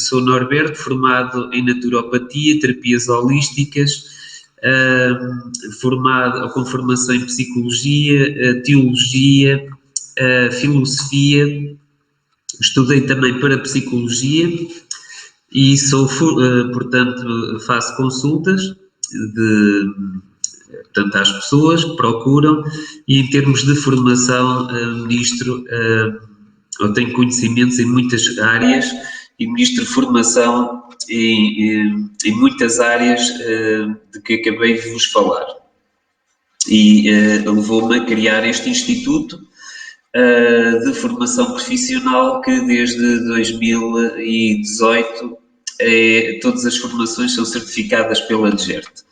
sou Norberto, formado em naturopatia, terapias holísticas, com formação em psicologia, teologia, filosofia, estudei também para psicologia e portanto, faço consultas portanto, às pessoas que procuram, e em termos de formação, eu tenho conhecimentos em muitas áreas e ministro formação em muitas áreas de que acabei de vos falar. E levou-me a criar este instituto de formação profissional que desde 2018 todas as formações são certificadas pela DGERT.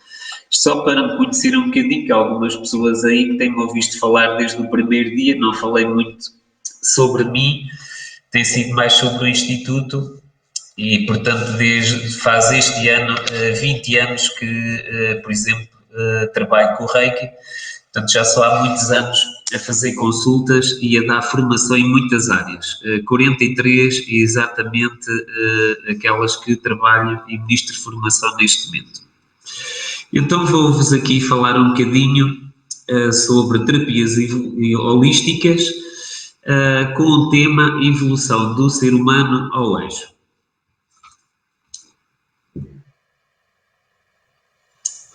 Só para me conhecer um bocadinho, que há algumas pessoas aí que têm-me ouvido falar desde o primeiro dia, não falei muito sobre mim, tem sido mais sobre o Instituto e, portanto, faz este ano 20 anos que, por exemplo, trabalho com o Reiki, portanto já só há muitos anos a fazer consultas e a dar formação em muitas áreas, 43 é exatamente aquelas que trabalho e ministro formação neste momento. Então vou-vos aqui falar um bocadinho sobre terapias holísticas com o tema evolução do ser humano ao anjo.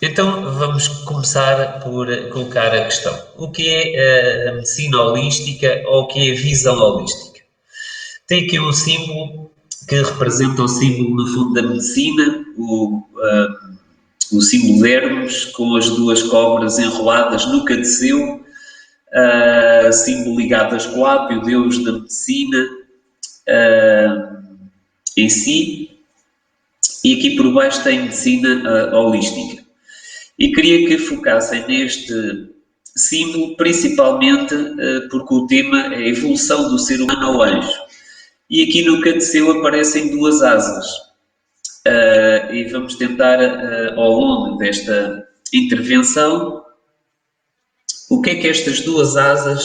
Então vamos começar por colocar a questão. O que é a medicina holística ou o que é a visão holística? Tem aqui um símbolo que representa o símbolo, no fundo, da medicina, o símbolo de Hermes, com as duas cobras enroladas no caduceu, símbolo ligado a Esculápio, o deus da medicina em si, e aqui por baixo tem medicina holística. E queria que focassem neste símbolo, principalmente porque o tema é a evolução do ser humano ao anjo. E aqui no caduceu aparecem duas asas. E vamos tentar, ao longo desta intervenção, o que é que estas duas asas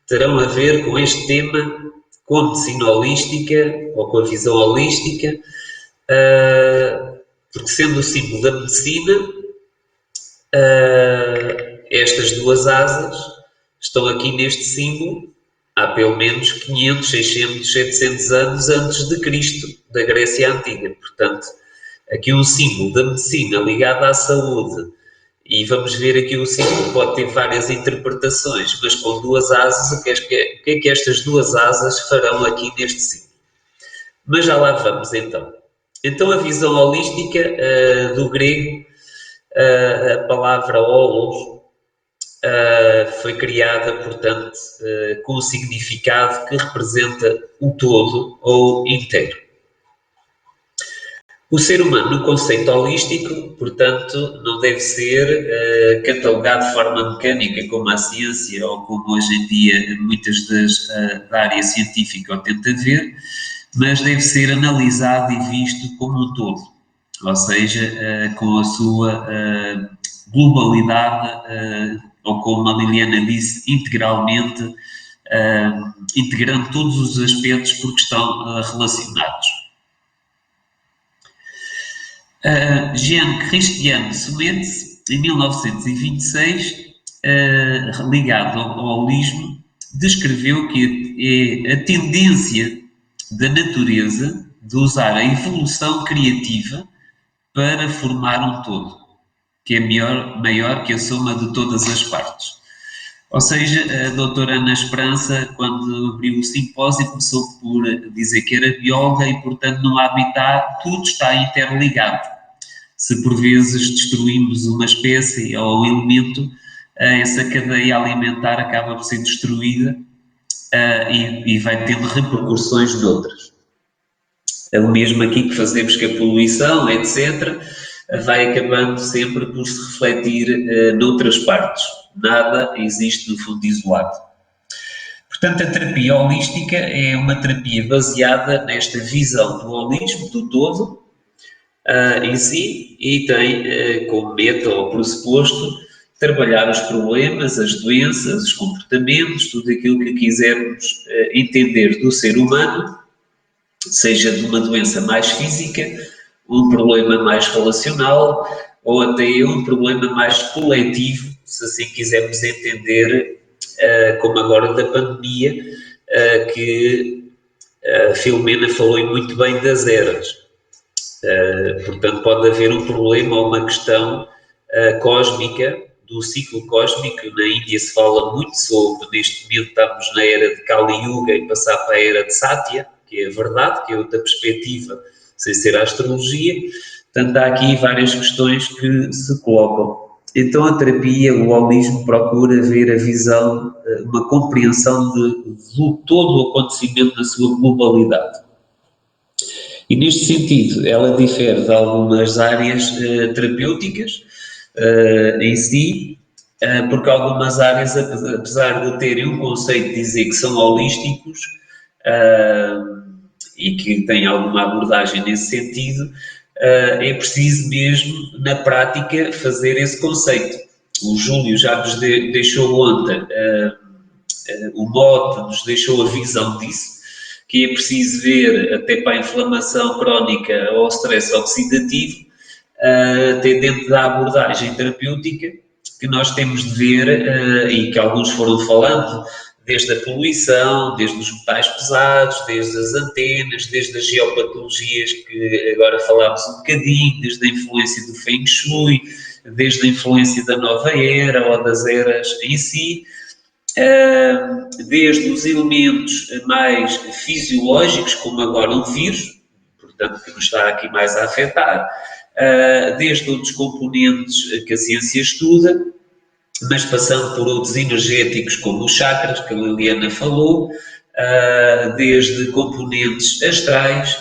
terão a ver com este tema, com a medicina holística ou com a visão holística, porque sendo o símbolo da medicina, estas duas asas estão aqui neste símbolo há pelo menos 500, 600, 700 anos antes de Cristo, da Grécia Antiga. Portanto, aqui um símbolo da medicina ligado à saúde, e vamos ver aqui o símbolo pode ter várias interpretações, mas com duas asas, o que é que estas duas asas farão aqui neste símbolo? Mas já lá vamos então. Então a visão holística do grego, a palavra holos, foi criada, portanto, com o significado que representa o todo ou inteiro. O ser humano, no conceito holístico, portanto, não deve ser catalogado de forma mecânica, como a ciência ou como hoje em dia muitas da área científica o tenta ver, mas deve ser analisado e visto como um todo, ou seja, com a sua globalidade, ou como a Liliana disse, integralmente, integrando todos os aspectos porque estão relacionados. Jean Christian Soumets, em 1926, ligado ao holismo, descreveu que é a tendência da natureza de usar a evolução criativa para formar um todo, que é maior que a soma de todas as partes. Ou seja, a doutora Ana Esperança, quando abriu o simpósio, começou por dizer que era bióloga e, portanto, no habitat tudo está interligado. Se por vezes destruímos uma espécie ou um elemento, essa cadeia alimentar acaba por ser destruída e vai tendo repercussões noutras. É o mesmo aqui que fazemos com a poluição, etc., vai acabando sempre por se refletir noutras partes. Nada existe no fundo isolado. Portanto, a terapia holística é uma terapia baseada nesta visão do holismo, do todo, em si, e tem como meta ou pressuposto trabalhar os problemas, as doenças, os comportamentos, tudo aquilo que quisermos entender do ser humano, seja de uma doença mais física, um problema mais relacional ou até um problema mais coletivo, se assim quisermos entender, como agora da pandemia, que a Filomena falou muito bem das eras. Portanto, pode haver um problema ou uma questão cósmica, do ciclo cósmico. Na Índia se fala muito sobre, neste momento estamos na era de Kali Yuga e passar para a era de Satya, que é a verdade, que é outra perspectiva, sem ser a astrologia. Portanto, há aqui várias questões que se colocam. Então, a terapia, o holismo, procura ver a visão, uma compreensão de todo o acontecimento na sua globalidade. E neste sentido, ela difere de algumas áreas terapêuticas em si, porque algumas áreas, apesar de terem um conceito de dizer que são holísticos e que têm alguma abordagem nesse sentido, é preciso mesmo, na prática, fazer esse conceito. O Júlio já nos deixou ontem o mote, nos deixou a visão disso, que é preciso ver até para a inflamação crónica ou stress oxidativo, até dentro da abordagem terapêutica, que nós temos de ver, e que alguns foram falando, desde a poluição, desde os metais pesados, desde as antenas, desde as geopatologias, que agora falámos um bocadinho, desde a influência do Feng Shui, desde a influência da nova era ou das eras em si, desde os elementos mais fisiológicos, como agora um vírus, portanto, que nos está aqui mais a afetar, desde outros componentes que a ciência estuda, mas passando por outros energéticos, como os chakras, que a Liliana falou, desde componentes astrais,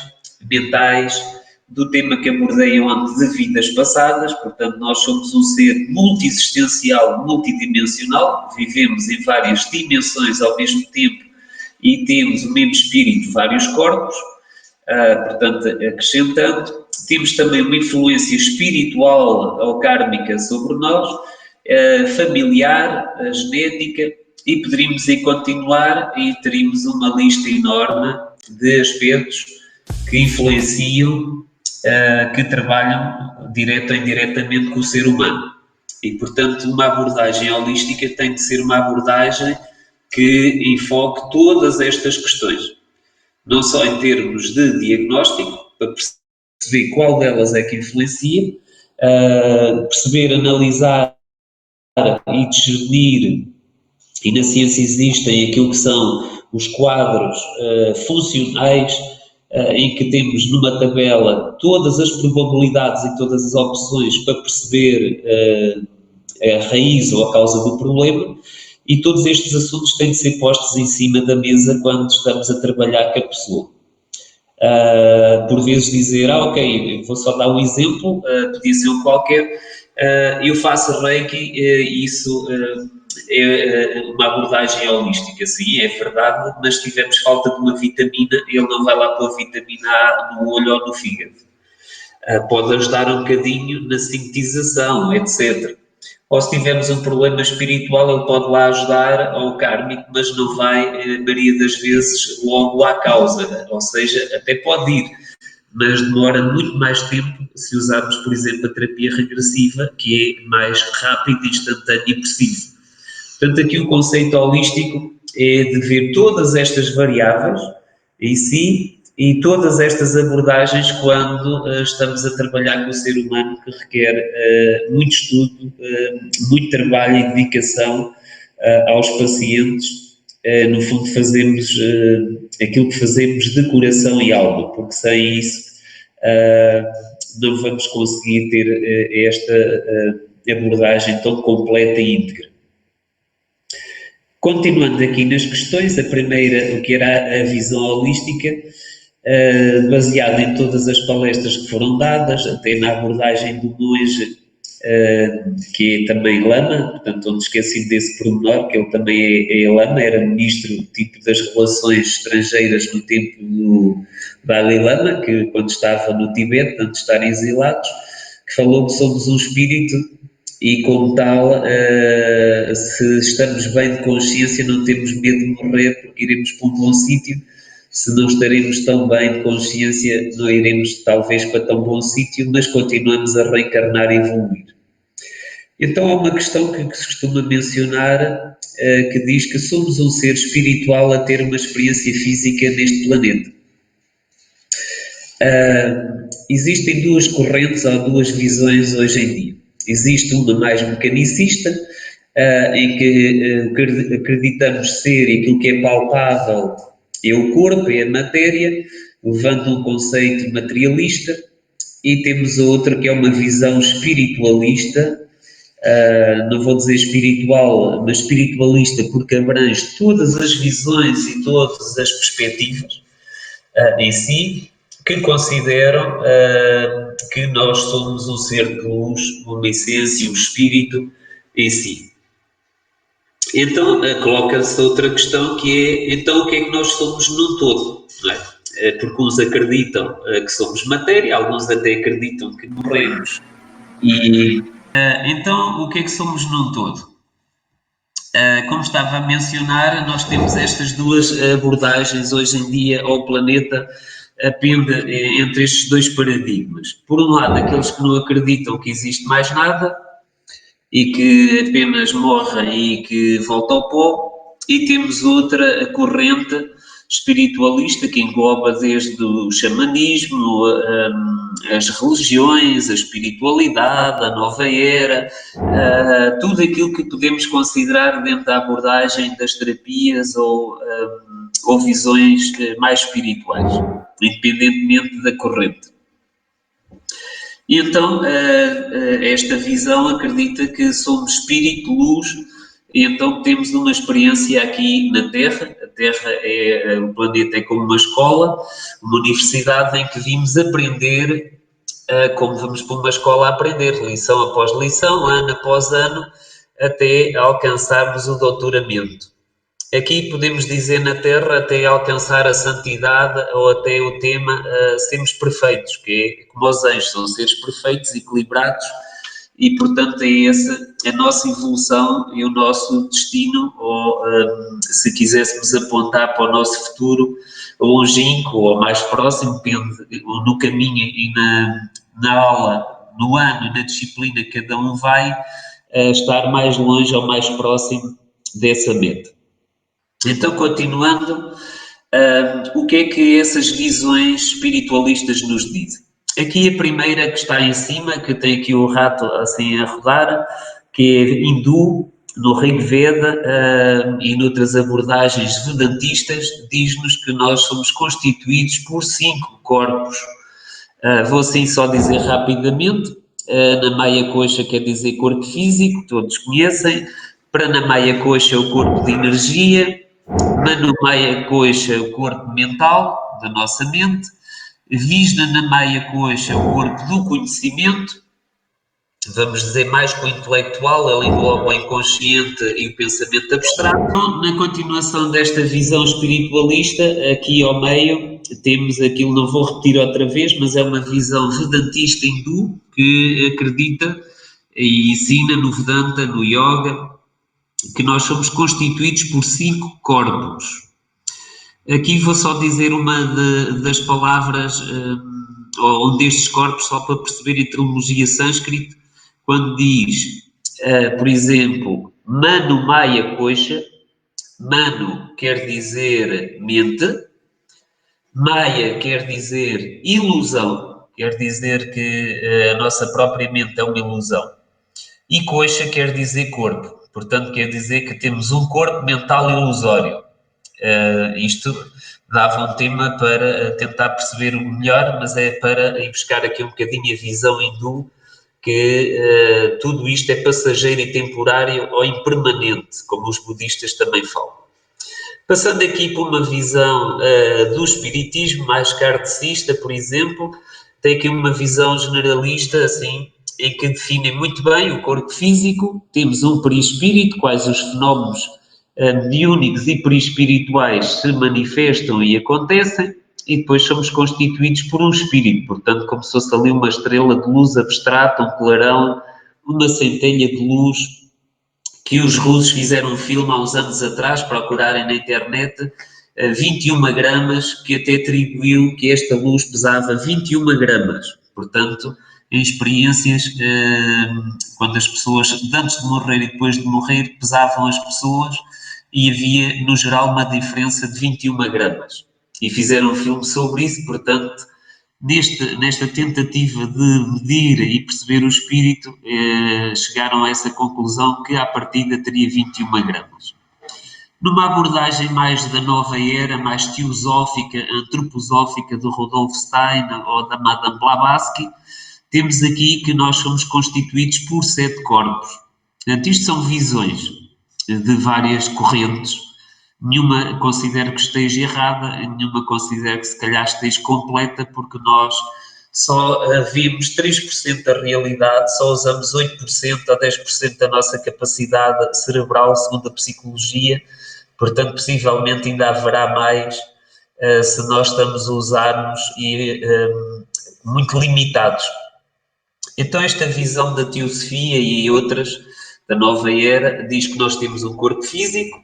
mentais, do tema que abordei ontem de vidas passadas. Portanto, nós somos um ser multiexistencial, multidimensional, vivemos em várias dimensões ao mesmo tempo e temos o mesmo espírito, vários corpos. Portanto, acrescentando, temos também uma influência espiritual ou kármica sobre nós, familiar, genética, e poderíamos aí continuar e teríamos uma lista enorme de aspectos que influenciam, que trabalham direto ou indiretamente com o ser humano. E, portanto, uma abordagem holística tem de ser uma abordagem que enfoque todas estas questões, não só em termos de diagnóstico, para perceber qual delas é que influencia, perceber, analisar e discernir, e na ciência existem aquilo que são os quadros funcionais, em que temos numa tabela todas as probabilidades e todas as opções para perceber a raiz ou a causa do problema, e todos estes assuntos têm de ser postos em cima da mesa quando estamos a trabalhar com a pessoa. Por vezes dizer, ok, vou só dar um exemplo, podia ser um qualquer, eu faço Reiki, isso é uma abordagem holística, sim, é verdade, mas se tivermos falta de uma vitamina, ele não vai lá pôr a vitamina A no olho ou no fígado. Pode ajudar um bocadinho na sintetização, etc. Ou se tivermos um problema espiritual, ele pode lá ajudar ao kármico, mas não vai, maioria das vezes, logo à causa. Ou seja, até pode ir, mas demora muito mais tempo se usarmos, por exemplo, a terapia regressiva, que é mais rápida, instantânea e precisa. Portanto, aqui o conceito holístico é de ver todas estas variáveis em si e todas estas abordagens quando estamos a trabalhar com o ser humano, que requer muito estudo, muito trabalho e dedicação aos pacientes. No fundo, fazemos aquilo que fazemos de coração e alma, porque sem isso não vamos conseguir ter esta abordagem tão completa e íntegra. Continuando aqui nas questões, a primeira, o que era a visão holística, baseada em todas as palestras que foram dadas, até na abordagem do monge, que é também lama, portanto, não esqueci desse pormenor, que ele também é lama, era ministro tipo das relações estrangeiras no tempo do Dalai Lama, que quando estava no Tibete, antes de estar exilados, que falou que somos um espírito e, como tal, se estamos bem de consciência, não temos medo de morrer, porque iremos para um bom sítio, se não estaremos tão bem de consciência, não iremos talvez para tão bom sítio, mas continuamos a reencarnar e evoluir. Então há uma questão que se costuma mencionar, que diz que somos um ser espiritual a ter uma experiência física neste planeta. Existem duas correntes ou duas visões hoje em dia. Existe uma mais mecanicista, em que acreditamos ser e aquilo que é palpável é o corpo, é a matéria, levando um conceito materialista, e temos outra que é uma visão espiritualista, não vou dizer espiritual, mas espiritualista, porque abrange todas as visões e todas as perspectivas em si, que consideram que nós somos um ser de luz, uma essência, um espírito em si. Então, coloca-se outra questão que é, então o que é que nós somos no todo? Não é? Porque uns acreditam que somos matéria, alguns até acreditam que morremos. E então, o que é que somos num todo? Como estava a mencionar, nós temos estas duas abordagens hoje em dia ao planeta, pende entre estes dois paradigmas. Por um lado, aqueles que não acreditam que existe mais nada e que apenas morrem e que volta ao pó, e temos outra corrente espiritualista que engloba desde o xamanismo, as religiões, a espiritualidade, a nova era, tudo aquilo que podemos considerar dentro da abordagem das terapias ou visões mais espirituais, independentemente da corrente. E então, esta visão acredita que somos espírito, luz, e então temos uma experiência aqui na Terra. A Terra o planeta é como uma escola, uma universidade em que vimos aprender, como vamos para uma escola a aprender, lição após lição, ano após ano, até alcançarmos o doutoramento. Aqui podemos dizer na Terra até alcançar a santidade ou até o tema sermos perfeitos, que é como os anjos, são seres perfeitos, equilibrados, e portanto é essa a nossa evolução e o nosso destino, ou se quiséssemos apontar para o nosso futuro longínquo ou mais próximo, depende no caminho e na aula, no ano, na disciplina que cada um vai, estar mais longe ou mais próximo dessa meta. Então, continuando, o que é que essas visões espiritualistas nos dizem? Aqui a primeira que está em cima, que tem aqui o rato assim a rodar, que é hindu, no Rig Veda e noutras abordagens vedantistas, diz-nos que nós somos constituídos por 5 corpos. Vou assim só dizer rapidamente. Pranamaya Kosha quer dizer corpo físico, todos conhecem. Pranamaya Kosha é o corpo de energia. Manomaya Kosha é o corpo mental, da nossa mente. Vijnanamaya Kosha é o corpo do conhecimento, vamos dizer mais que o intelectual, ele engloba o inconsciente e o pensamento abstrato. Na continuação desta visão espiritualista, aqui ao meio, temos aquilo, não vou repetir outra vez, mas é uma visão vedantista hindu, que acredita e ensina no Vedanta, no Yoga, que nós somos constituídos por 5 corpos. Aqui vou só dizer uma das palavras, ou um destes corpos, só para perceber a etimologia sânscrita, quando diz, por exemplo, Manu Maya Kosha, Manu quer dizer mente, Maya quer dizer ilusão, quer dizer que a nossa própria mente é uma ilusão, e Kosha quer dizer corpo, portanto quer dizer que temos um corpo mental ilusório. Isto dava um tema para tentar perceber o melhor, mas é para ir buscar aqui um bocadinho a visão hindu, que tudo isto é passageiro e temporário ou impermanente, como os budistas também falam. Passando aqui por uma visão do espiritismo, mais kardecista, por exemplo, tem aqui uma visão generalista, assim, em que define muito bem o corpo físico, temos um perispírito, quais os fenómenos mediúnicos e perispirituais se manifestam e acontecem, e depois somos constituídos por um espírito, portanto, como se fosse ali uma estrela de luz abstrata, um clarão, uma centelha de luz, que os russos fizeram um filme há uns anos atrás, procurarem na internet, 21 gramas, que até atribuiu que esta luz pesava 21 gramas. Portanto, em experiências, quando as pessoas, antes de morrer e depois de morrer, pesavam as pessoas e havia, no geral, uma diferença de 21 gramas. E fizeram um filme sobre isso, portanto, nesta tentativa de medir e perceber o espírito, chegaram a essa conclusão que, à partida, teria 21 gramas. Numa abordagem mais da nova era, mais teosófica, antroposófica do Rudolf Stein ou da Madame Blavatsky, temos aqui que nós somos constituídos por 7 corpos. Portanto, isto são visões de várias correntes. Nenhuma considero que esteja errada, nenhuma considero que se calhar esteja completa, porque nós só vimos 3% da realidade, só usamos 8% a 10% da nossa capacidade cerebral, segundo a psicologia. Portanto, possivelmente ainda haverá mais se nós estamos a usar-nos e muito limitados. Então, esta visão da teosofia e outras da nova era diz que nós temos um corpo físico,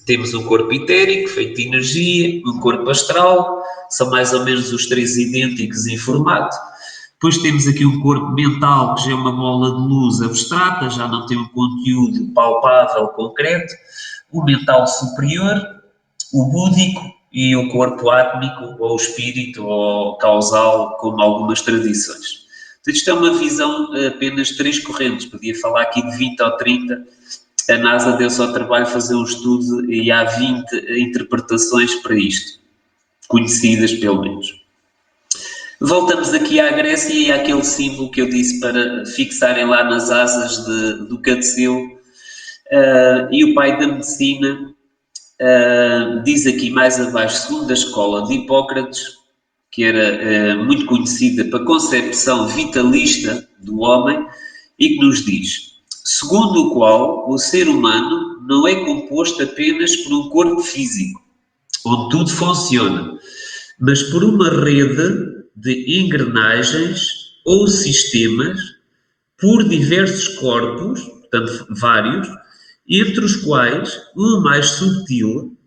temos um corpo etérico, feito de energia, um corpo astral, são mais ou menos os 3 idênticos em formato. Depois temos aqui um corpo mental, que já é uma bola de luz abstrata, já não tem um conteúdo palpável, concreto. O mental superior, o búdico e o corpo átmico, ou espírito, ou causal, como algumas tradições. Portanto, isto é uma visão apenas de 3 correntes, podia falar aqui de 20 ou 30. A NASA deu-se ao trabalho de fazer um estudo e há 20 interpretações para isto, conhecidas pelo menos. Voltamos aqui à Grécia e àquele símbolo que eu disse para fixarem lá nas asas do Cadseu. E o pai da medicina diz aqui mais abaixo, segundo a escola de Hipócrates, que era muito conhecida para a concepção vitalista do homem, e que nos diz: segundo o qual o ser humano não é composto apenas por um corpo físico, onde tudo funciona, mas por uma rede de engrenagens ou sistemas, por diversos corpos, portanto vários, entre os quais um mais subtil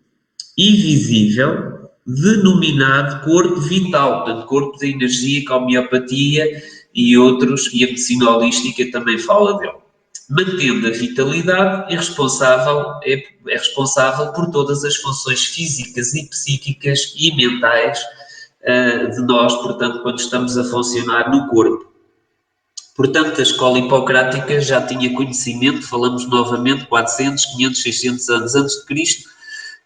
e visível, denominado corpo vital, portanto corpo da energia, que a homeopatia e outros, e a medicina holística também fala dele. Mantendo a vitalidade, é responsável por todas as funções físicas e psíquicas e mentais de nós, portanto, quando estamos a funcionar no corpo. Portanto, a escola hipocrática já tinha conhecimento, falamos novamente, 400, 500, 600 anos antes de Cristo,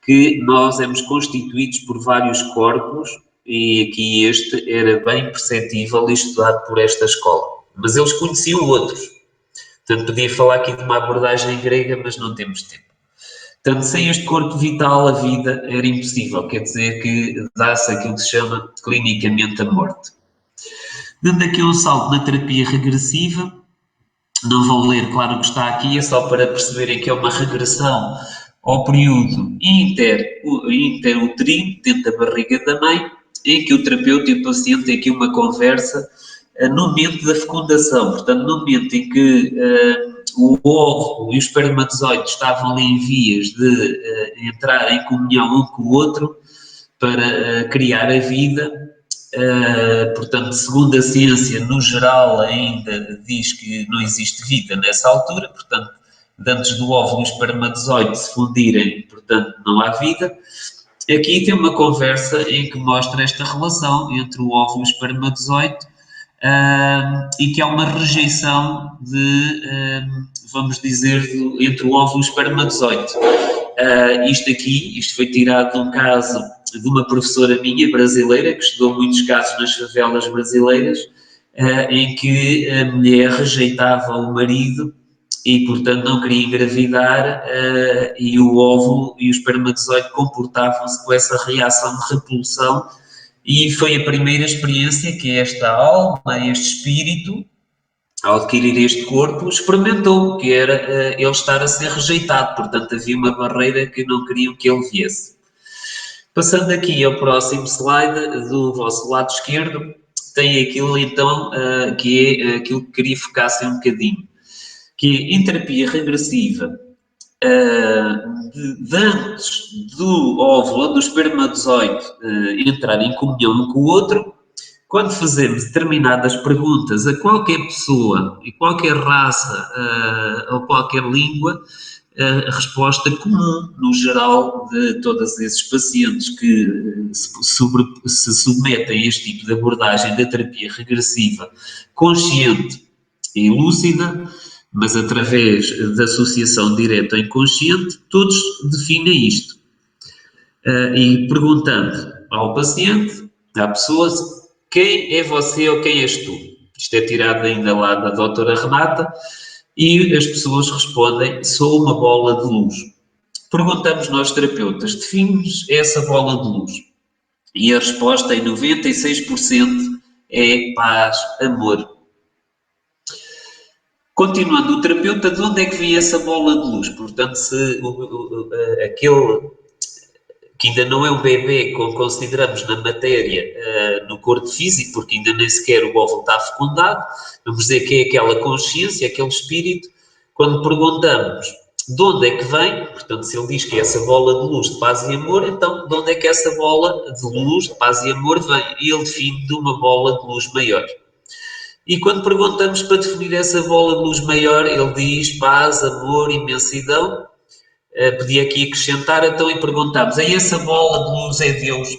que nós éramos constituídos por vários corpos, e aqui este era bem perceptível e estudado por esta escola. Mas eles conheciam outros. Portanto, podia falar aqui de uma abordagem grega, mas não temos tempo. Portanto, sem este corpo vital, a vida era impossível. Quer dizer que dá-se aquilo que se chama clinicamente a morte. Dando aqui um salto na terapia regressiva, não vou ler, claro, o que está aqui, é só para perceberem que é uma regressão ao período interuterino, dentro da barriga da mãe, em que o terapeuta e o paciente têm aqui uma conversa no momento da fecundação, portanto, no momento em que o óvulo e o espermatozoide estavam ali em vias de entrar em comunhão um com o outro para criar a vida. Portanto, segundo a ciência, no geral, ainda diz que não existe vida nessa altura, portanto, antes do óvulo e o espermatozoide se fundirem, portanto, não há vida. Aqui tem uma conversa em que mostra esta relação entre o óvulo e o espermatozoide, e que há uma rejeição vamos dizer, entre o óvulo e o espermatozoide. Isto foi tirado de um caso de uma professora minha brasileira, que estudou muitos casos nas favelas brasileiras, em que a mulher rejeitava o marido e, portanto, não queria engravidar, e o óvulo e o espermatozoide comportavam-se com essa reação de repulsão, e foi a primeira experiência que esta alma, este espírito, ao adquirir este corpo, experimentou, que era ele estar a ser rejeitado, portanto havia uma barreira que não queriam que ele viesse. Passando aqui ao próximo slide, do vosso lado esquerdo, tem aquilo então que é aquilo que queria focar-se um bocadinho, que é, em terapia regressiva, de antes do óvulo ou do espermatozoide entrar em comunhão um com o outro, quando fazemos determinadas perguntas a qualquer pessoa, e qualquer raça ou qualquer língua, a resposta comum, no geral, de todos esses pacientes que se submetem a este tipo de abordagem da terapia regressiva consciente e lúcida, mas através da associação direta ao inconsciente, todos definem isto. E perguntando ao paciente, à pessoa, quem é você ou quem és tu? Isto é tirado ainda lá da doutora Renata, e as pessoas respondem, sou uma bola de luz. Perguntamos nós terapeutas, define-nos essa bola de luz. E a resposta em 96% é paz, amor. Continuando, o terapeuta, de onde é que vem essa bola de luz? Portanto, se aquele que ainda não é um bebê, como consideramos na matéria, no corpo físico, porque ainda nem sequer o óvulo está fecundado, vamos dizer que é aquela consciência, aquele espírito, quando perguntamos de onde é que vem, portanto, se ele diz que é essa bola de luz de paz e amor, então de onde é que essa bola de luz de paz e amor vem? E ele define de uma bola de luz maior. E quando perguntamos para definir essa bola de luz maior, ele diz paz, amor, imensidão. Podia aqui acrescentar, então, e perguntamos, a essa bola de luz é Deus?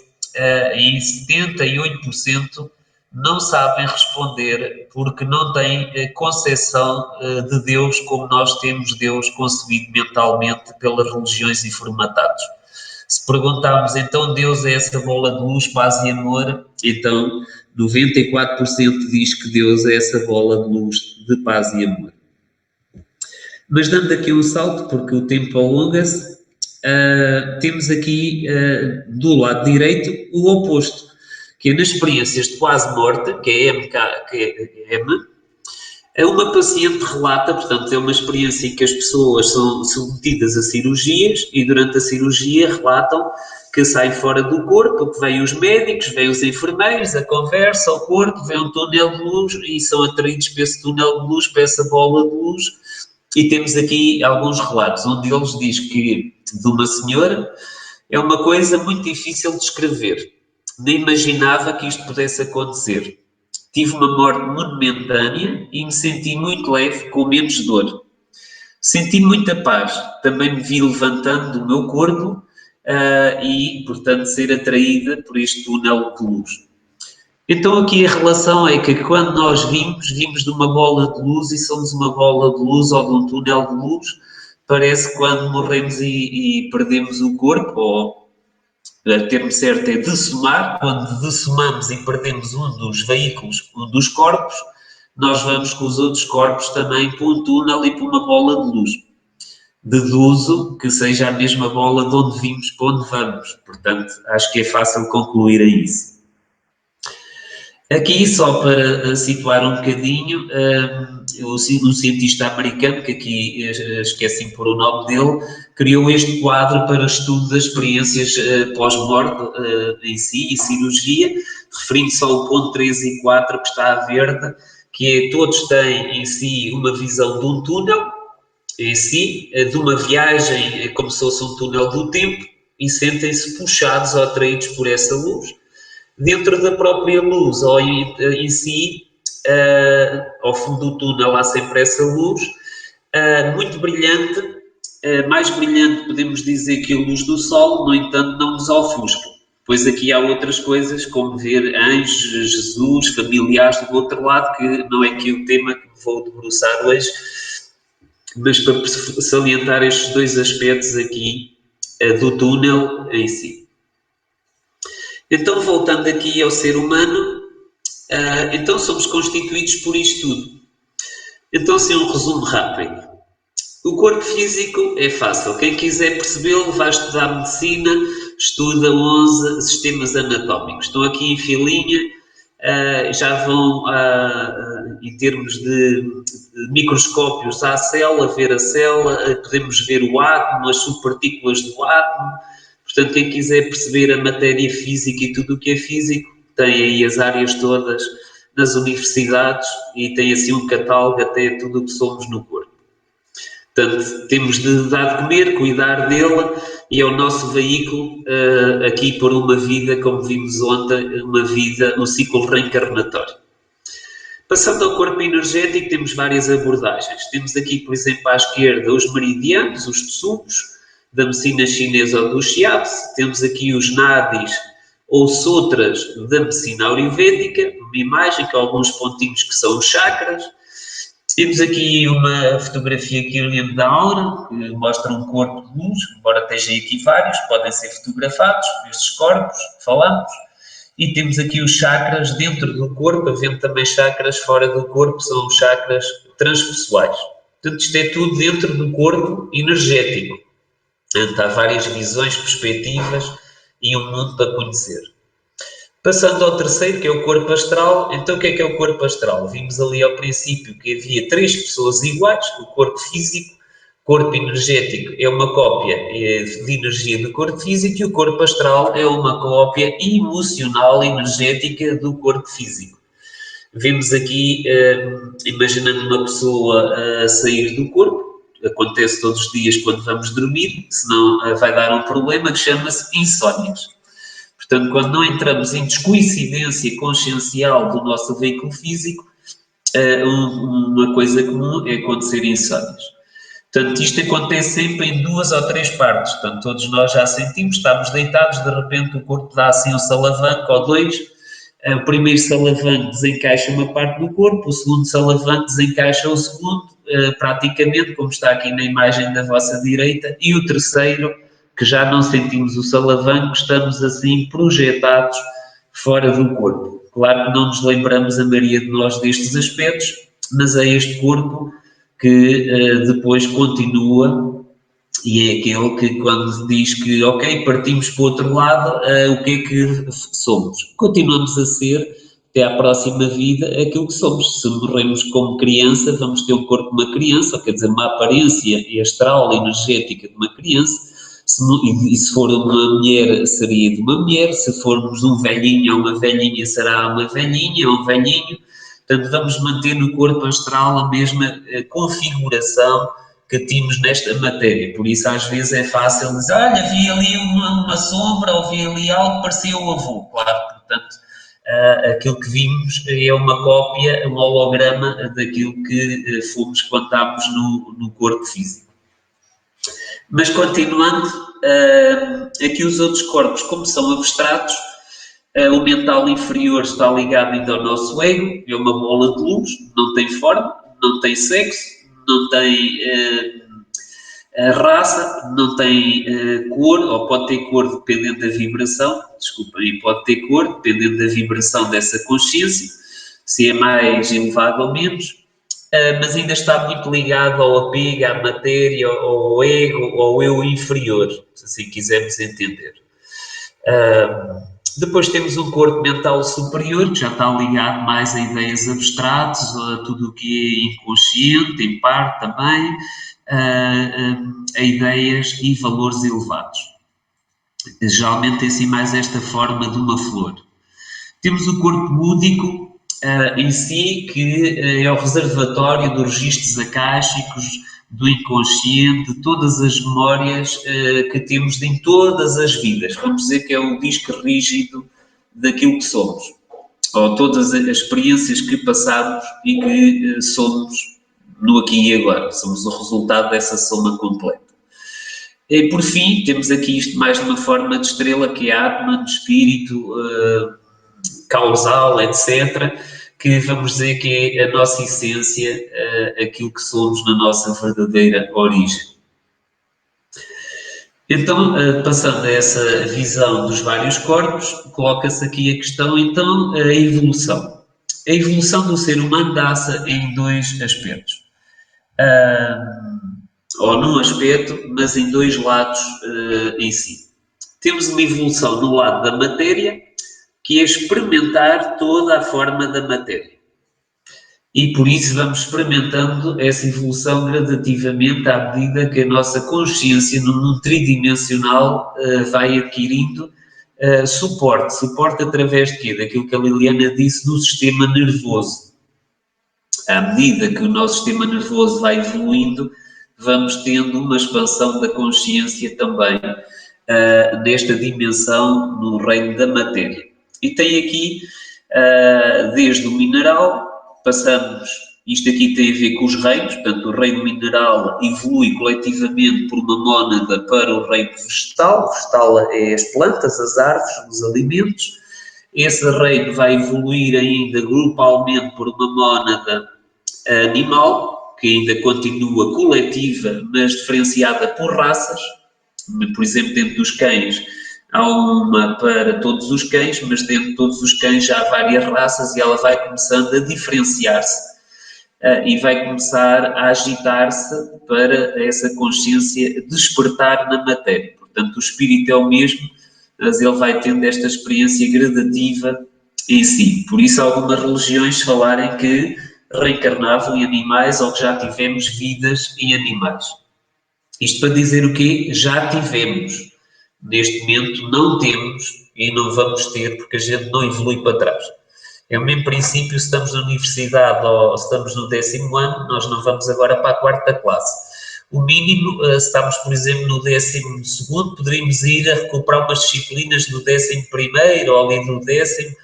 E 78% não sabem responder porque não têm concepção de Deus como nós temos Deus concebido mentalmente pelas religiões e formatados. Se perguntarmos, então, Deus é essa bola de luz, paz e amor, então 94% diz que Deus é essa bola de luz de paz e amor. Mas dando aqui um salto, porque o tempo alonga-se, temos aqui do lado direito o oposto, que é nas experiências de quase morte, que é MKM, uma paciente relata, portanto, é uma experiência em que as pessoas são submetidas a cirurgias e durante a cirurgia relatam que saem fora do corpo, que vêm os médicos, vêm os enfermeiros, a conversa, o corpo, vem um túnel de luz e são atraídos para esse túnel de luz, para essa bola de luz. E temos aqui alguns relatos, onde eles diz que de uma senhora é uma coisa muito difícil de escrever. Nem imaginava que isto pudesse acontecer. Tive uma morte momentânea e me senti muito leve, com menos dor. Senti muita paz. Também me vi levantando do meu corpo e, portanto, ser atraída por este túnel de luz. Então aqui a relação é que quando nós vimos de uma bola de luz e somos uma bola de luz ou de um túnel de luz, parece que quando morremos e perdemos o corpo, ou o termo certo é dessomar, quando dessomamos e perdemos um dos veículos, um dos corpos, nós vamos com os outros corpos também para um túnel e para uma bola de luz. Deduzo que seja a mesma bola de onde vimos para onde vamos, portanto acho que é fácil concluir a isso. Aqui, só para situar um bocadinho, um cientista americano, que aqui esqueci por o nome dele, criou este quadro para estudo das experiências pós-morte em si e cirurgia, referindo-se ao ponto 3 e 4 que está a verde, que é todos têm em si uma visão de um túnel, em si, de uma viagem como se fosse um túnel do tempo, e sentem-se puxados ou atraídos por essa luz. Dentro da própria luz, ou em si, ao fundo do túnel há sempre essa luz, muito brilhante, mais brilhante podemos dizer que a luz do sol, no entanto não nos ofusca. Pois aqui há outras coisas, como ver anjos, Jesus, familiares do outro lado, que não é aqui o tema que me vou debruçar hoje, mas para salientar estes dois aspectos aqui do túnel em si. Então, voltando aqui ao ser humano, então somos constituídos por isto tudo. Então, assim, um resumo rápido. O corpo físico é fácil. Quem quiser percebê-lo vai estudar medicina, estuda 11 sistemas anatómicos. Estão aqui em filinha, já vão, em termos de microscópios à célula, ver a célula, podemos ver o átomo, as subpartículas do átomo. Portanto, quem quiser perceber a matéria física e tudo o que é físico, tem aí as áreas todas nas universidades e tem assim um catálogo até tudo o que somos no corpo. Portanto, temos de dar de comer, cuidar dele e é o nosso veículo aqui por uma vida, como vimos ontem, uma vida, um ciclo reencarnatório. Passando ao corpo energético, temos várias abordagens. Temos aqui, por exemplo, à esquerda, os meridianos, os tsumos, da medicina chinesa ou do shiatsu. Temos aqui os nadis ou sutras da medicina ayurvédica, uma imagem com alguns pontinhos que são os chakras. Temos aqui uma fotografia que eu lembro da aura, que mostra um corpo de luz, embora estejam aqui vários, podem ser fotografados, estes corpos que falamos. E temos aqui os chakras dentro do corpo, havendo também chakras fora do corpo, são os chakras transpessoais. Portanto, isto é tudo dentro do corpo energético. Portanto, há várias visões, perspectivas e um mundo para conhecer. Passando ao terceiro, que é o corpo astral. Então, o que é o corpo astral? Vimos ali ao princípio que havia 3 pessoas iguais, o corpo físico, corpo energético é uma cópia de energia do corpo físico e o corpo astral é uma cópia emocional, energética do corpo físico. Vemos aqui, imaginando uma pessoa a sair do corpo, acontece todos os dias quando vamos dormir, senão vai dar um problema que chama-se insónias. Portanto, quando não entramos em descoincidência consciencial do nosso veículo físico, uma coisa comum é acontecer insónias. Portanto, isto acontece sempre em 2 ou 3 partes. Portanto, todos nós já sentimos, estamos deitados, de repente o corpo dá assim um salavanco ou 2. O primeiro salavanco desencaixa uma parte do corpo, o segundo salavanco desencaixa o segundo, praticamente, como está aqui na imagem da vossa direita, e o terceiro, que já não sentimos o salavanco, estamos assim projetados fora do corpo. Claro que não nos lembramos a maioria de nós destes aspectos, mas é este corpo que depois continua e é aquele que quando diz que ok, partimos para o outro lado, o que é que somos? Continuamos a ser, até à próxima vida, aquilo que somos. Se morremos como criança, vamos ter o corpo de uma criança, quer dizer, uma aparência astral, energética de uma criança, e se for uma mulher, seria de uma mulher, se formos um velhinho ou uma velhinha, será uma velhinha ou um velhinho. Portanto, vamos manter no corpo astral a mesma configuração que tínhamos nesta matéria. Por isso, às vezes, é fácil dizer, olha, vi ali uma sombra ou vi ali algo que parecia o avô. Claro, portanto, aquilo que vimos é uma cópia, um holograma daquilo que fomos quando estávamos no corpo físico. Mas, continuando, aqui os outros corpos, como são abstratos, o mental inferior está ligado ainda ao nosso ego, é uma bola de luz, não tem forma, não tem sexo, não tem raça, não tem cor, ou pode ter cor dependendo da vibração, desculpem, pode ter cor dependendo da vibração dessa consciência, se é mais elevado ou menos, mas ainda está muito ligado ao apego, à matéria, ao ego, ao eu inferior, se assim quisermos entender. Depois temos um corpo mental superior, que já está ligado mais a ideias abstratas, a tudo o que é inconsciente, em parte também, a ideias e valores elevados. Geralmente tem assim mais esta forma de uma flor. Temos o corpo lúdico em si, que é o reservatório dos registros acásticos, do inconsciente, de todas as memórias que temos em todas as vidas. Vamos dizer que é o disco rígido daquilo que somos, ou todas as experiências que passamos e que somos no aqui e agora. Somos o resultado dessa soma completa. E, por fim, temos aqui isto mais de uma forma de estrela, que é a Atman, espírito causal, etc., que vamos dizer que é a nossa essência, aquilo que somos na nossa verdadeira origem. Então, passando a essa visão dos vários corpos, coloca-se aqui a questão, então, a evolução. A evolução do ser humano dá-se em 2 aspectos. Ou num aspecto, mas em 2 lados em si. Temos uma evolução no lado da matéria, que é experimentar toda a forma da matéria. E por isso vamos experimentando essa evolução gradativamente à medida que a nossa consciência no mundo tridimensional vai adquirindo suporte. Suporte através de quê? Daquilo que a Liliana disse do sistema nervoso. À medida que o nosso sistema nervoso vai evoluindo, vamos tendo uma expansão da consciência também nesta dimensão no reino da matéria. E tem aqui, desde o mineral, passamos, isto aqui tem a ver com os reinos, portanto o reino mineral evolui coletivamente por uma mónada para o reino vegetal. O vegetal é as plantas, as árvores, os alimentos. Esse reino vai evoluir ainda grupalmente por uma mónada animal, que ainda continua coletiva, mas diferenciada por raças. Por exemplo, dentro dos cães, há uma para todos os cães, mas dentro de todos os cães já há várias raças e ela vai começando a diferenciar-se e vai começar a agitar-se para essa consciência despertar na matéria. Portanto, o espírito é o mesmo, mas ele vai tendo esta experiência gradativa em si. Por isso, algumas religiões falarem que reencarnavam em animais ou que já tivemos vidas em animais. Isto para dizer o quê? Já tivemos. Neste momento não temos e não vamos ter porque a gente não evolui para trás. É o mesmo princípio se estamos na universidade ou se estamos no 10º ano, nós não vamos agora para a quarta classe. O mínimo, se estamos, por exemplo, no 12º, poderíamos ir a recuperar umas disciplinas do 11º ou ali do 10º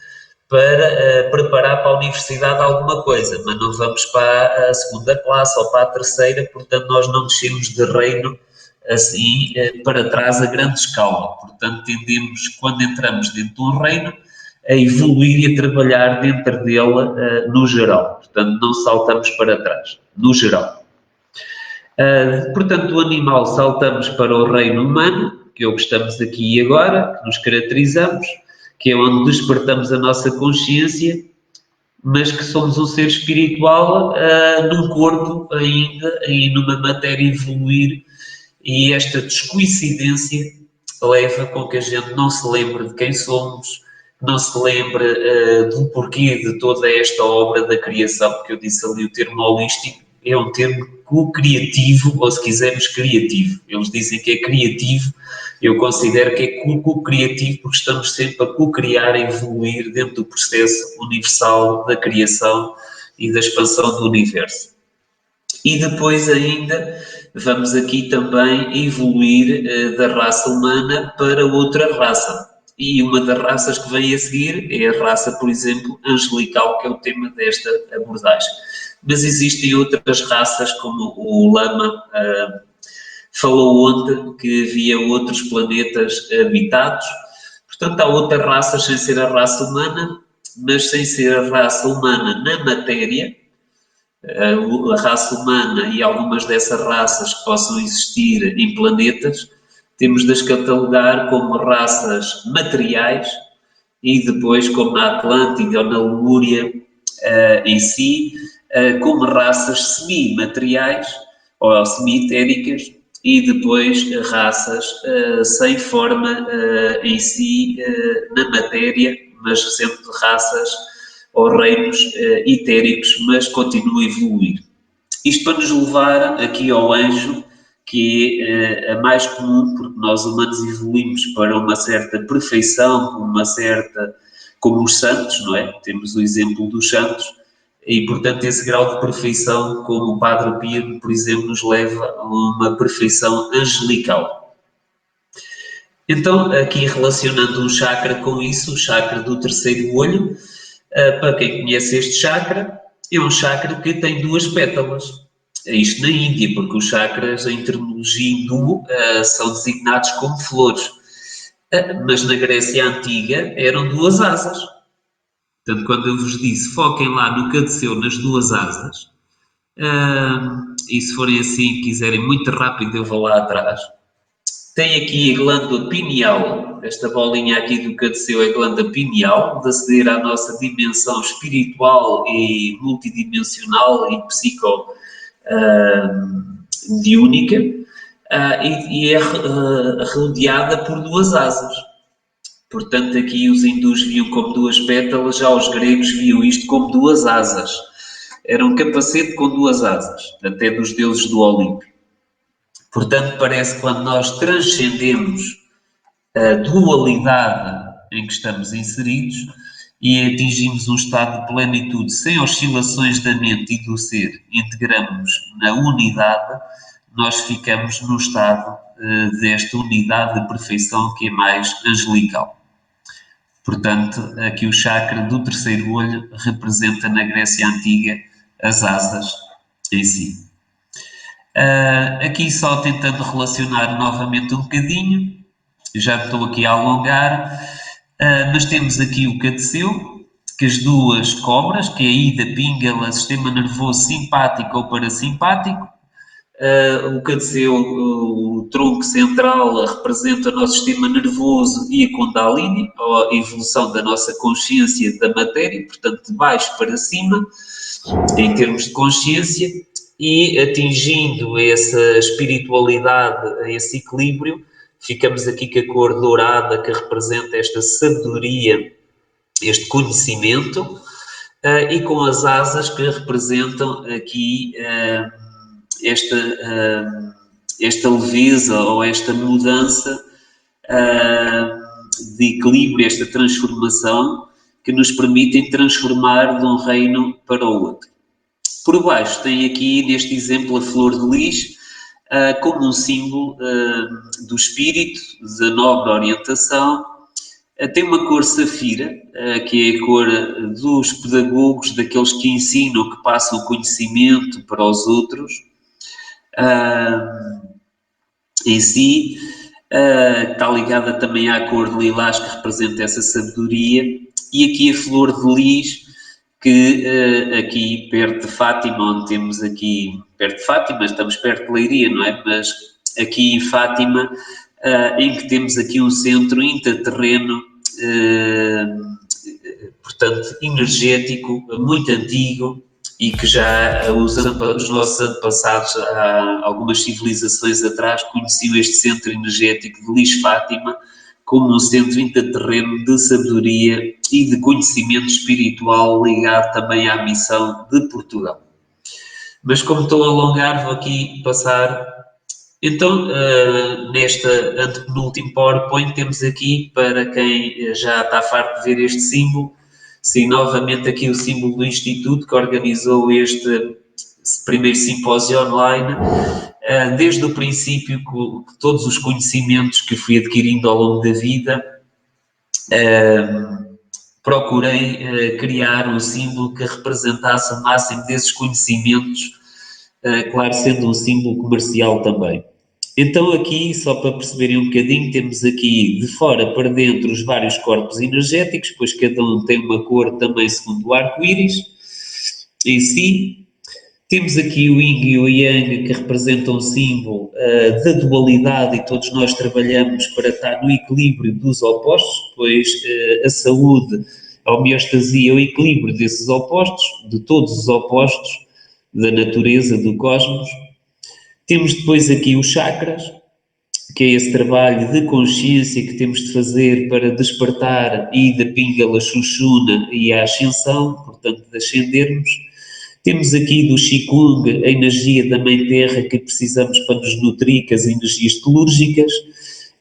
para preparar para a universidade alguma coisa, mas não vamos para a segunda classe ou para a terceira, portanto nós não descemos de reino assim para trás a grande escala. Portanto, tendemos, quando entramos dentro de um reino, a evoluir e a trabalhar dentro dele no geral. Portanto, não saltamos para trás, no geral. Portanto, do animal saltamos para o reino humano, que é o que estamos aqui e agora, que nos caracterizamos, que é onde despertamos a nossa consciência, mas que somos um ser espiritual num corpo ainda e numa matéria evoluir, e esta descoincidência leva com que a gente não se lembre de quem somos, não se lembre do porquê de toda esta obra da criação, porque eu disse ali o termo holístico, é um termo co-criativo, ou se quisermos criativo. Eles dizem que é criativo, eu considero que é co-criativo porque estamos sempre a co-criar e evoluir dentro do processo universal da criação e da expansão do universo. E depois ainda vamos aqui também evoluir da raça humana para outra raça. E uma das raças que vem a seguir é a raça, por exemplo, angelical, que é o tema desta abordagem. Mas existem outras raças, como o Lama falou ontem, que havia outros planetas habitados. Portanto, há outras raças sem ser a raça humana, mas sem ser a raça humana na matéria, a raça humana e algumas dessas raças que possam existir em planetas, temos de as catalogar como raças materiais e depois, como na Atlântida ou na Lemúria em si, como raças semi-materiais ou semi-etéricas e depois raças sem forma em si na matéria, mas sempre raças ou reinos etéricos, mas continua a evoluir. Isto para nos levar aqui ao anjo, que é a mais comum, porque nós humanos evoluímos para uma certa perfeição, uma certa, como os santos, não é? Temos o exemplo dos santos, e portanto esse grau de perfeição, como o Padre Pio, por exemplo, nos leva a uma perfeição angelical. Então, aqui relacionando um chakra com isso, o chakra do terceiro olho, para quem conhece este chakra, é um chakra que tem duas pétalas. É isto na Índia, porque os chakras em terminologia hindu são designados como flores. Mas na Grécia Antiga eram duas asas. Portanto, quando eu vos disse, foquem lá no que aconteceu nas duas asas, e se forem assim, quiserem muito rápido, eu vou lá atrás. Tem aqui a glândula pineal, esta bolinha aqui do cadeceu é a glândula pineal, de aceder à nossa dimensão espiritual e multidimensional e psicodiúnica, e é rodeada por duas asas. Portanto, aqui os hindus viam como duas pétalas, já os gregos viam isto como duas asas. Era um capacete com duas asas, até dos deuses do Olimpo. Portanto, parece que quando nós transcendemos a dualidade em que estamos inseridos e atingimos um estado de plenitude sem oscilações da mente e do ser, integramos na unidade, nós ficamos no estado desta unidade de perfeição que é mais angelical. Portanto, aqui o chakra do terceiro olho representa na Grécia Antiga as asas em si. Aqui só tentando relacionar novamente um bocadinho, já estou aqui a alongar, mas temos aqui o Cadeceu, que as duas cobras, que é a Ida, Píngala, sistema nervoso simpático ou parasimpático. O Cadeceu, o tronco central, representa o nosso sistema nervoso e a Kundalini, a evolução da nossa consciência da matéria, portanto de baixo para cima, em termos de consciência, e atingindo essa espiritualidade, esse equilíbrio, ficamos aqui com a cor dourada que representa esta sabedoria, este conhecimento, e com as asas que representam aqui esta leveza ou esta mudança de equilíbrio, esta transformação que nos permitem transformar de um reino para o outro. Por baixo tem aqui, neste exemplo, a flor de lis, como um símbolo do espírito, da nobre orientação. Tem uma cor safira, que é a cor dos pedagogos, daqueles que ensinam, que passam conhecimento para os outros. Em si, está ligada também à cor de lilás, que representa essa sabedoria, e aqui a flor de lis, que aqui perto de Fátima, onde temos aqui, perto de Fátima, estamos perto de Leiria, não é? Mas aqui em Fátima, em que temos aqui um centro intraterreno, portanto, energético, muito antigo, e que já os nossos antepassados, há algumas civilizações atrás, conheciam este centro energético de Lis Fátima como um centro intraterreno de sabedoria e de conhecimento espiritual ligado também à missão de Portugal. Mas como estou a alongar, vou aqui passar. Então, neste antepenúltimo PowerPoint, temos aqui, para quem já está farto de ver este símbolo, sim, novamente aqui o símbolo do Instituto que organizou este primeiro simpósio online. Desde o princípio, que todos os conhecimentos que fui adquirindo ao longo da vida, procurei criar um símbolo que representasse o máximo desses conhecimentos, claro, sendo um símbolo comercial também. Então aqui, só para perceberem um bocadinho, temos aqui de fora para dentro os vários corpos energéticos, pois cada um tem uma cor também segundo o arco-íris em si. Temos aqui o Yin e o Yang, que representam um símbolo da dualidade, e todos nós trabalhamos para estar no equilíbrio dos opostos, pois a saúde, a homeostasia, o equilíbrio desses opostos, de todos os opostos da natureza, do cosmos. Temos depois aqui os chakras, que é esse trabalho de consciência que temos de fazer para despertar e da Píngala, Xuxuna e a ascensão, portanto, de ascendermos. Temos aqui do Qigong a energia da Mãe Terra que precisamos para nos nutrir, com as energias telúrgicas.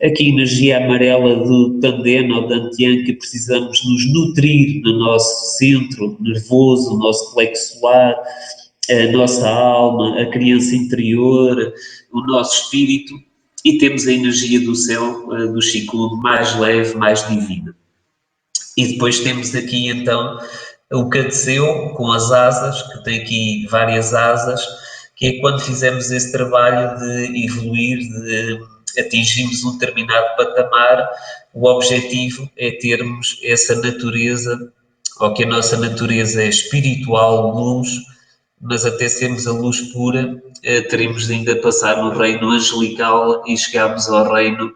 Aqui a energia amarela do Tanden ou Dantian, que precisamos nos nutrir no nosso centro nervoso, o nosso plexo solar, a nossa alma, a criança interior, o nosso espírito. E temos a energia do céu, do Qigong, mais leve, mais divina. E depois temos aqui então o Cadeceu com as asas, que tem aqui várias asas, que é quando fizemos esse trabalho de evoluir, de atingirmos um determinado patamar, o objetivo é termos essa natureza, ou que a nossa natureza é espiritual, luz, mas até sermos a luz pura, teremos de ainda passar no reino angelical e chegarmos ao reino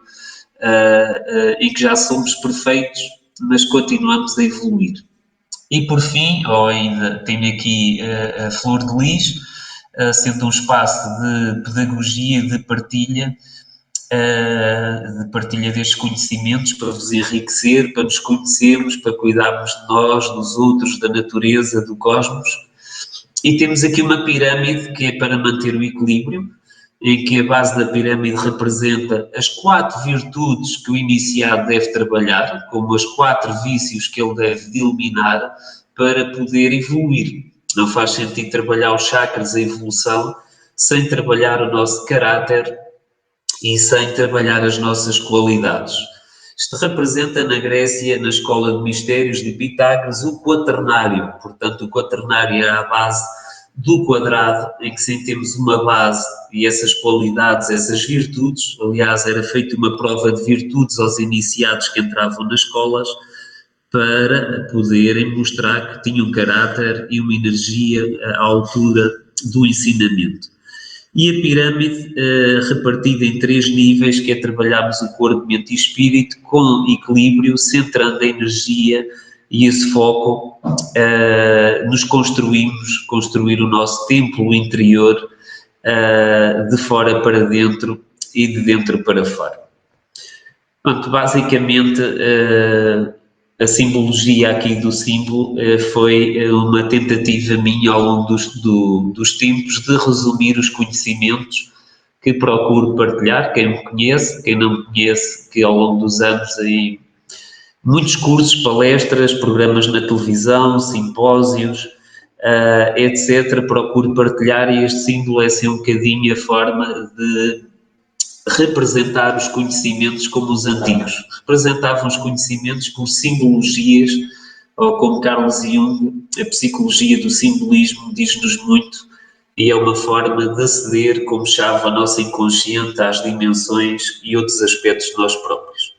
em que já somos perfeitos, mas continuamos a evoluir. E por fim, ou ainda tenho aqui a flor de lis, sendo um espaço de pedagogia, de partilha destes conhecimentos para vos enriquecer, para nos conhecermos, para cuidarmos de nós, dos outros, da natureza, do cosmos. E temos aqui uma pirâmide que é para manter o equilíbrio, em que a base da pirâmide representa as 4 virtudes que o iniciado deve trabalhar, como os 4 vícios que ele deve eliminar para poder evoluir. Não faz sentido trabalhar os chakras, a evolução, sem trabalhar o nosso caráter e sem trabalhar as nossas qualidades. Isto representa na Grécia, na escola de mistérios de Pitágoras, o quaternário. Portanto, o quaternário é a base do quadrado, em que sentimos uma base e essas qualidades, essas virtudes. Aliás, era feita uma prova de virtudes aos iniciados que entravam nas escolas para poderem mostrar que tinham caráter e uma energia à altura do ensinamento. E a pirâmide repartida em 3 níveis, que é trabalharmos o corpo, mente e espírito com equilíbrio, centrando a energia e esse foco nos construir o nosso templo interior de fora para dentro e de dentro para fora. Portanto, basicamente, a simbologia aqui do símbolo foi uma tentativa minha ao longo dos tempos de resumir os conhecimentos que procuro partilhar, quem me conhece, quem não me conhece, que ao longo dos anos aí muitos cursos, palestras, programas na televisão, simpósios, etc. Procuro partilhar e este símbolo é assim um bocadinho a forma de representar os conhecimentos como os antigos. Representavam os conhecimentos por simbologias, ou como Carl Jung, a psicologia do simbolismo diz-nos muito, e é uma forma de aceder como chave ao nosso inconsciente, às dimensões e outros aspectos de nós próprios.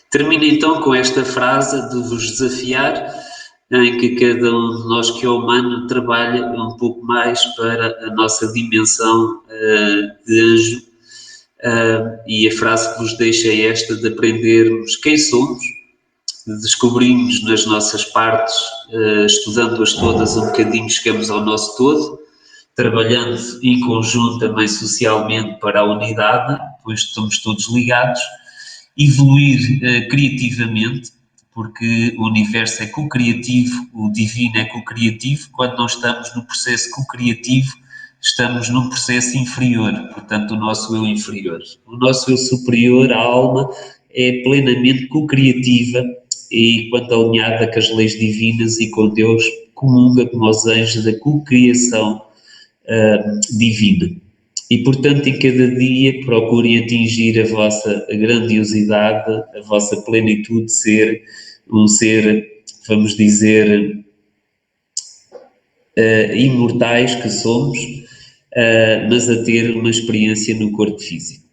Termino então com esta frase de vos desafiar, em que cada um de nós que é humano trabalha um pouco mais para a nossa dimensão de anjo. E a frase que vos deixo é esta, de aprendermos quem somos, de descobrirmos nas nossas partes, estudando-as todas um bocadinho, chegamos ao nosso todo, trabalhando em conjunto também socialmente para a unidade, pois estamos todos ligados, evoluir criativamente, porque o universo é co-criativo, o divino é co-criativo. Quando não estamos no processo co-criativo, estamos num processo inferior, portanto o nosso eu inferior. O nosso eu superior, a alma, é plenamente co-criativa e quando alinhada com as leis divinas e com Deus, comunga como os anjos da co-criação divina. E, portanto, em cada dia procurem atingir a vossa grandiosidade, a vossa plenitude, ser um ser, vamos dizer, imortais que somos, mas a ter uma experiência no corpo físico.